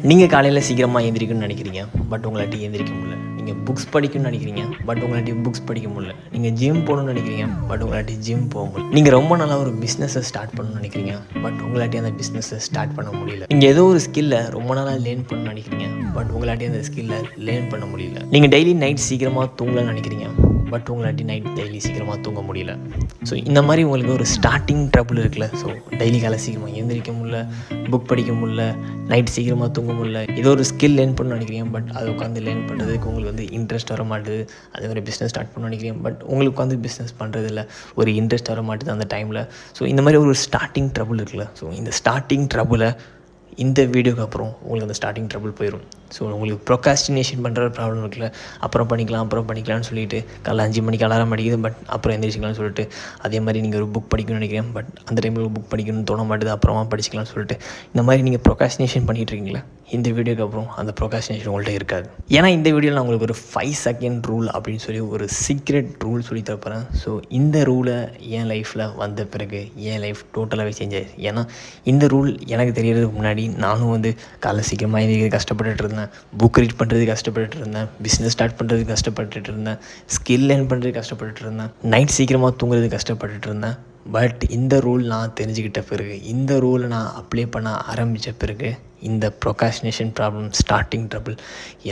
நீங்கள் காலையில் சீக்கிரமாக எழுந்திரிக்கணும்னு நினைக்கிறீங்க, பட் உங்களாட்டி எழுந்திரிக்க முடியல. நீங்கள் புக்ஸ் படிக்கணும்னு நினைக்கிறீங்க, பட் உங்களாட்டி புக்ஸ் படிக்க முடியல. நீங்கள் ஜிம் போகணும்னு நினைக்கிறீங்க, பட் உங்களாட்டி ஜிம் போக முடியல. நீங்கள் ரொம்ப நாளாக ஒரு பிஸ்னஸை ஸ்டார்ட் பண்ணணும்னு நினைக்கிறீங்க, பட் உங்களாட்டி அந்த பிஸ்னஸை ஸ்டார்ட் பண்ண முடியல. நீங்கள் ஏதோ ஒரு ஸ்கில்லை ரொம்ப நாளாக லேர்ன் பண்ணணும்னு நினைக்கிறீங்க, பட் உங்களாட்டி அந்த ஸ்கில்லை லேர்ன் பண்ண முடியல. நீங்கள் டெய்லி நைட் சீக்கிரமாக தூங்கலாம்னு நினைக்கிறீங்க, பட் உங்களாட்டி நைட் டெய்லி சீக்கிரமாக தூங்க முடியல. ஸோ இந்த மாதிரி உங்களுக்கு ஒரு ஸ்டார்டிங் ட்ரபிள் இருக்குல்ல. ஸோ டெய்லி காலை சீக்கிரமாக எழுந்திரிக்க முடியல, புக் படிக்க முடியல, நைட் சீக்கிரமாக தூங்க முடியல. ஏதோ ஒரு ஸ்கில் லேர்ன் பண்ணணும்னு நினைக்கிறீங்க, பட் அதை உட்காந்து லேர்ன் பண்ணுறதுக்கு உங்களுக்கு வந்து இன்ட்ரெஸ்ட் வர மாட்டுது. அதே மாதிரி பிஸ்னஸ் ஸ்டார்ட் பண்ணணும்னு நினைக்கிறீங்க, பட் உங்களுக்கு உட்காந்து பிஸ்னஸ் பண்ணுறதில்ல, ஒரு இன்ட்ரெஸ்ட் வர மாட்டுது அந்த டைமில். ஸோ இந்த மாதிரி ஒரு ஸ்டார்டிங் ட்ரபிள் இருக்குல்ல. ஸோ இந்த ஸ்டார்டிங் ட்ரபிளை இந்த வீடியோக்கு அப்புறம் உங்களுக்கு அந்த ஸ்டார்டிங் ட்ரபிள் போயிடும். ஸோ உங்களுக்கு ப்ரொகாஸ்டினேஷன் பண்ணுற ப்ராப்ளம் இருக்குல்ல. அப்புறம் பண்ணிக்கலாம்னு சொல்லிட்டு காலைல 5 மணிக்கு அலாரம் அடிக்குது, பட் அப்புறம் எந்திரிச்சிக்கலாம்னு சொல்லிட்டு. அதே மாதிரி நீங்கள் ஒரு புக் படிக்கணும்னு நினைக்கிறேன், பட் அந்த டைமில் ஒரு புக் படிக்கணும்னு தோண மாட்டுது, அப்புறமா படிச்சிக்கலாம்னு சொல்லிட்டு. இந்த மாதிரி நீங்கள் ப்ரொகாஸ்டினேஷன் பண்ணிகிட்டு இருக்கீங்களா, இந்த வீடியோக்கு அப்புறம் அந்த ப்ரொகாஸ்டினேஷன் உங்கள்கிட்ட இருக்காது. ஏன்னா இந்த வீடியோவில் நான் உங்களுக்கு ஒரு 5 செகண்ட் ரூல் அப்படின்னு சொல்லி ஒரு சீக்ரெட் ரூல் சொல்லி தரப்போகிறேன். ஸோ இந்த ரூலை என் லைஃப்பில் வந்த பிறகு என் லைஃப் டோட்டலாகவே சேஞ்ச் ஆயிடுச்சு. ஏன்னா இந்த ரூல் எனக்கு தெரியறதுக்கு முன்னாடி நானும் வந்து காலை சீக்கிரமாக எழுந்திரிக்க கஷ்டப்பட்டுட்டு இருந்தேன், புக் ரீட் பண்ணுறதுக்கு கஷ்டப்பட்டுட்டு இருந்தேன், பிஸ்னஸ் ஸ்டார்ட் பண்ணுறதுக்கு கஷ்டப்பட்டுட்டு இருந்தேன், ஸ்கில் லேர்ன் பண்ணுறதுக்கு கஷ்டப்பட்டுட்டு இருந்தேன், நைட் சீக்கிரமாக தூங்குறதுக்கு கஷ்டப்பட்டுட்டு இருந்தேன். பட் இந்த ரூல் நான் தெரிஞ்சுக்கிட்ட பிறகு, இந்த ரூலை நான் அப்ளை பண்ண ஆரம்பித்த பிறகு இந்த ப்ரொகாஸ்டினேஷன் ப்ராப்ளம், ஸ்டார்டிங் ட்ரபிள்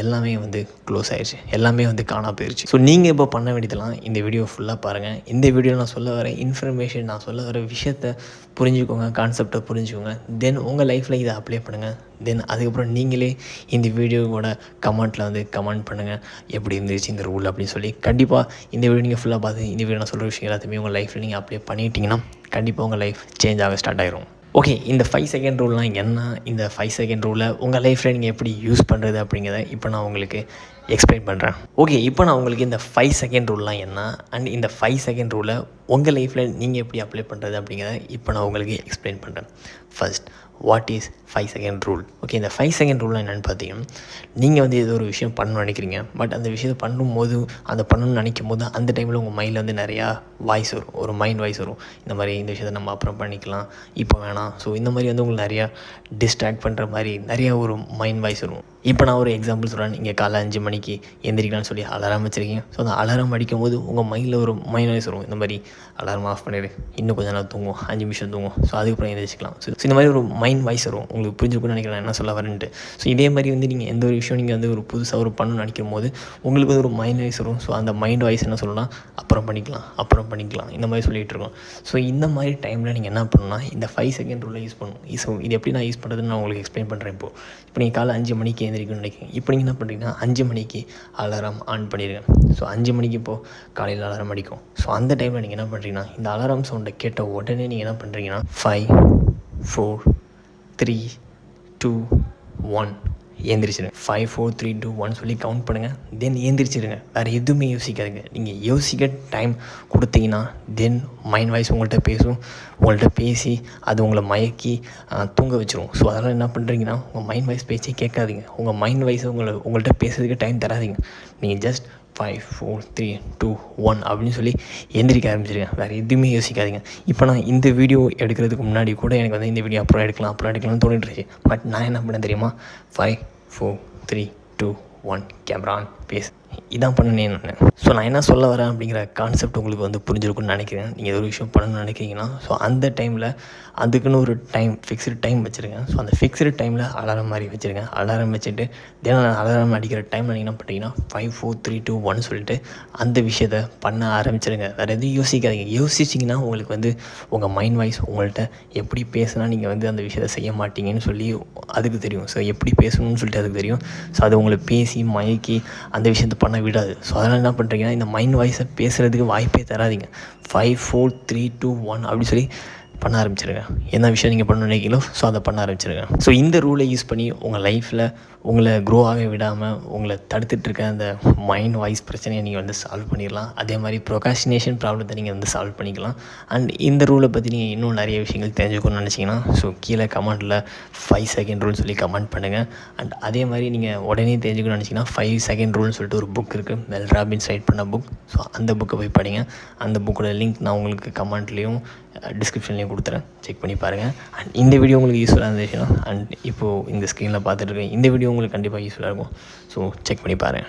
எல்லாமே வந்து க்ளோஸ் ஆயிடுச்சு, எல்லாமே வந்து காணா போயிடுச்சு. ஸோ நீங்கள் இப்போ பண்ண வேண்டியதெல்லாம் இந்த வீடியோ ஃபுல்லாக பாருங்கள். இந்த வீடியோவில் நான் சொல்ல வர இன்ஃபர்மேஷன், நான் சொல்ல வர விஷயத்தை புரிஞ்சுக்கோங்க, கான்செப்டை புரிஞ்சுக்கோங்க. தென் உங்கள் லைஃப்பில் இதை அப்ளை பண்ணுங்கள். தென் அதுக்கப்புறம் நீங்களே இந்த வீடியோவோட கமெண்ட்டில் வந்து கமெண்ட் பண்ணுங்கள், எப்படி இருந்துச்சு இந்த ரூல் அப்படின்னு சொல்லி. கண்டிப்பாக இந்த வீடியோ நீங்கள் ஃபுல்லாக பார்த்து இந்த வீடியோ நான் சொல்கிற விஷயம் எல்லாத்தையுமே உங்கள் லைஃப்பில் நீங்கள் அப்ளை பண்ணிட்டீங்கன்னா கண்டிப்பாக உங்கள் லைஃப் சேஞ்ச் ஆக ஸ்டார்ட் ஆயிரும். ஓகே, இந்த 5 செகண்ட் ரூல்லாம் என்ன, இந்த 5 செகண்ட் ரூலை உங்கள் லைஃப்பில் நீங்கள் எப்படி யூஸ் பண்ணுறது அப்படிங்கிறத இப்போ நான் உங்களுக்கு எக்ஸ்பிளைன் பண்ணுறேன். ஓகே, இப்போ நான் உங்களுக்கு இந்த 5 செகண்ட் ரூல்லாம் என்ன அண்ட் இந்த 5 செகண்ட் ரூலை உங்கள் லைஃப்பில் நீங்கள் எப்படி அப்ளை பண்ணுறது அப்படிங்கிறத இப்போ நான் உங்களுக்கு எக்ஸ்பிளைன் பண்ணுறேன். First, what is 5 second rule? Okay, இந்த 5 செகண்ட் ரூல் என்னென்னு பார்த்தீங்கன்னா, நீங்கள் வந்து ஏதோ ஒரு விஷயம் பண்ணணும்னு நினைக்கிறீங்க, பட் அந்த விஷயத்தை பண்ணும்போது, அதை பண்ணணும்னு நினைக்கும் போது அந்த டைமில் உங்கள் மைண்டில் வந்து நிறையா வாய்ஸ் வரும், ஒரு மைண்ட் வாய்ஸ் வரும். இந்த மாதிரி இந்த விஷயத்தை நம்ம அப்புறம் பண்ணிக்கலாம், இப்போ வேணாம். ஸோ இந்த மாதிரி வந்து உங்களுக்கு நிறையா டிஸ்ட்ராக்ட் பண்ணுற மாதிரி நிறையா ஒரு மைண்ட் வாய்ஸ் வரும். இப்போ நான் ஒரு எக்ஸாம்பிள் சொல்கிறேன். நீங்கள் காலை 5 மணிக்கு எந்திரிக்கலாம்னு சொல்லி அலாரம் வச்சுருக்கீங்க. ஸோ அந்த அலாரம் அடிக்கும் போது உங்கள் மைண்டில் ஒரு மைண்ட் வாய்ஸ் வரும், இந்த மாதிரி அலாரம் ஆஃப் பண்ணிவிடு, இன்னும் கொஞ்சம் நேரம் தூங்கும், 5 நிமிஷம் தூங்கும், ஸோ அதுக்கப்புறம் எந்திரிச்சிக்கலாம். ஸோ இந்த மாதிரி ஒரு மைண்ட் வாய்ஸ் வரும். உங்களுக்கு புரிஞ்சுக்கணும்னு நினைக்கிறேன் என்ன சொல்ல வரேன்ட்டு. ஸோ இதே மாதிரி வந்து நீங்கள் எந்த ஒரு விஷயம் நீங்கள் வந்து ஒரு புதுசாக ஒரு பண்ணணும்னு நினைக்கும் போது உங்களுக்கு வந்து ஒரு மைண்ட் வாய்ஸ் வரும். ஸோ அந்த மைண்ட் வாய்ஸ் என்ன சொல்லலாம், அப்புறம் பண்ணிக்கலாம் இந்த மாதிரி சொல்லிகிட்டு இருக்கோம். ஸோ இந்த மாதிரி டைமில் நீங்கள் என்ன பண்ணணும்னா இந்த 5 செகண்ட் ரூலை யூஸ் பண்ணணும். ஸோ இது எப்படி நான் யூஸ் பண்ணுறதுன்னு நான் உங்களுக்கு எக்ஸ்பிளைன் பண்ணுறேன். இப்போ நீங்கள் காலை 5 மணிக்கு எழுந்திரிக்கணும்னு நினைக்கிறீங்க. இப்போ நீங்கள் என்ன பண்ணுறீங்கன்னா 5 மணிக்கு அலாரம் ஆன் பண்ணிடுங்க. ஸோ 5 மணிக்கு இப்போது காலையில் அலாரம் அடிக்கும். ஸோ அந்த டைமில் நீங்கள் என்ன பண்ணுறீங்கன்னா இந்த அலாரம் சவுண்டை கேட்ட உடனே நீங்கள் என்ன பண்ணுறீங்கன்னா 5 4 3 2 1 ஏந்திரிச்சிடுங்க. 5 4 3 2 1 சொல்லி கவுண்ட் பண்ணுங்கள். தென் ஏந்திரிச்சிடுங்க. வேறு எதுவுமே யோசிக்காதுங்க. நீங்கள் யோசிக்க டைம் கொடுத்தீங்கன்னா தென் மைண்ட் வாய்ஸ் உங்கள்கிட்ட பேசி அது உங்களை மயக்கி தூங்க வச்சிரும். ஸோ அதனால் என்ன பண்ணுறீங்கன்னா உங்கள் மைண்ட் வாய்ஸ் பேச்சே கேட்காதீங்க. உங்கள் மைண்ட் வாய்ஸை உங்கள்கிட்ட பேசுறதுக்கு டைம் தராதிங்க. நீங்கள் ஜஸ்ட் 5 4 3 2 1 அப்படின்னு சொல்லி எந்திரிக்க ஆரம்பிச்சிருங்க. வேறு எதுவுமே யோசிக்காதீங்க. இப்போ நான் இந்த வீடியோ எடுக்கிறதுக்கு முன்னாடி கூட எனக்கு வந்து இந்த வீடியோ அப்புறம் எடுக்கலாம்னு தோணிட்டுருச்சு. பட் நான் என்ன பண்ணேன் தெரியுமா, 5 4 3 2 1 கேமரா ஆன், பேசு, இதான் பண்ணேன் நான். ஸோ நான் என்ன சொல்ல வரேன் அப்படிங்கிற கான்செப்ட் உங்களுக்கு வந்து புரிஞ்சிருக்குன்னு நினைக்கிறேன். நீங்கள் ஏதோ ஒரு விஷயம் பண்ணணும்னு நினைக்கிறீங்கன்னா ஸோ அந்த டைமில் அதுக்குன்னு ஒரு ஃபிக்ஸ்டு டைம் வச்சுருங்க. ஸோ அந்த ஃபிக்ஸ்டு டைமில் அலாரம் மாதிரி வச்சுருங்க. அலாரம் வச்சுட்டு தினம் அலாரம் அடிக்கிற டைமில் நீங்கள் என்ன பண்ணுறீங்கன்னா 5 4 3 2 1 சொல்லிட்டு அந்த விஷயத்தை பண்ண ஆரம்பிச்சிருங்க. வேறு எதுவும் யோசிக்காதீங்க. யோசிச்சிங்கன்னா உங்களுக்கு வந்து உங்கள் மைண்ட் வாய்ஸ் உங்கள்கிட்ட எப்படி பேசுனா நீங்கள் வந்து அந்த விஷயத்தை செய்ய மாட்டீங்கன்னு சொல்லி அதுக்கு தெரியும். ஸோ எப்படி பேசணும்னு சொல்லிட்டு அதுக்கு தெரியும். ஸோ அது உங்களை பேசி மயக்கி அந்த விஷயத்தை பண்ண விடாது. ஸோ அதனால் என்ன பண்ணுறீங்கன்னா இந்த மைண்ட் வாய்ஸை பேசுகிறதுக்கு வாய்ப்பே தராதிங்க. 5 4 3 2 1 அப்படி சொல்லி பண்ண ஆரம்பிச்சிருங்க. என்ன விஷயம் நீங்கள் பண்ண நினைக்கிறீங்களோ ஸோ அதை பண்ண ஆரம்பிச்சிருங்க. ஸோ இந்த ரூலை யூஸ் பண்ணி உங்கள் லைஃப்பில் உங்களை க்ரோ ஆக விடாமல் உங்களை தடுத்துட்ருக்க அந்த மைண்ட் வாய்ஸ் பிரச்சனையை நீங்கள் வந்து சால்வ் பண்ணிடலாம். அதே மாதிரி ப்ரொகாஸ்டினேஷன் ப்ராப்ளத்தை நீங்கள் வந்து சால்வ் பண்ணிக்கலாம். அண்ட் இந்த ரூலை பற்றி நீங்கள் இன்னும் நிறைய விஷயங்கள் தெரிஞ்சுக்கணும்னு நினச்சிங்கன்னா ஸோ கீழே கமெண்ட்டில் 5 செகண்ட் ரூல் சொல்லி கமெண்ட் பண்ணுங்கள். அண்ட் அதே மாதிரி நீங்கள் உடனே தெரிஞ்சுக்கணும்னு நினச்சிங்கன்னா 5 செகண்ட் ரூல்னு சொல்லிட்டு ஒரு புக் இருக்குது, மெல் ராபின்ஸ் ரைட் பண்ண புக். ஸோ அந்த புக்கை போய் படிங்க. அந்த புக்கோட லிங்க் நான் உங்களுக்கு கமெண்ட்லேயும் டிஸ்கிரிப்ஷன்லேயும் கொடுத்துறேன், செக் பண்ணி பாருங்கள். அண்ட் இந்த வீடியோ உங்களுக்கு யூஸ்ஃபுல்லாக இருந்துச்சுன்னா, அண்ட் இப்போது இந்த ஸ்க்ரீனில் பார்த்துட்டு இருக்கேன், இந்த வீடியோ உங்களுக்கு கண்டிப்பாக யூஸ்ஃபுல்லாக இருக்கும். ஸோ செக் பண்ணி பாருங்கள்.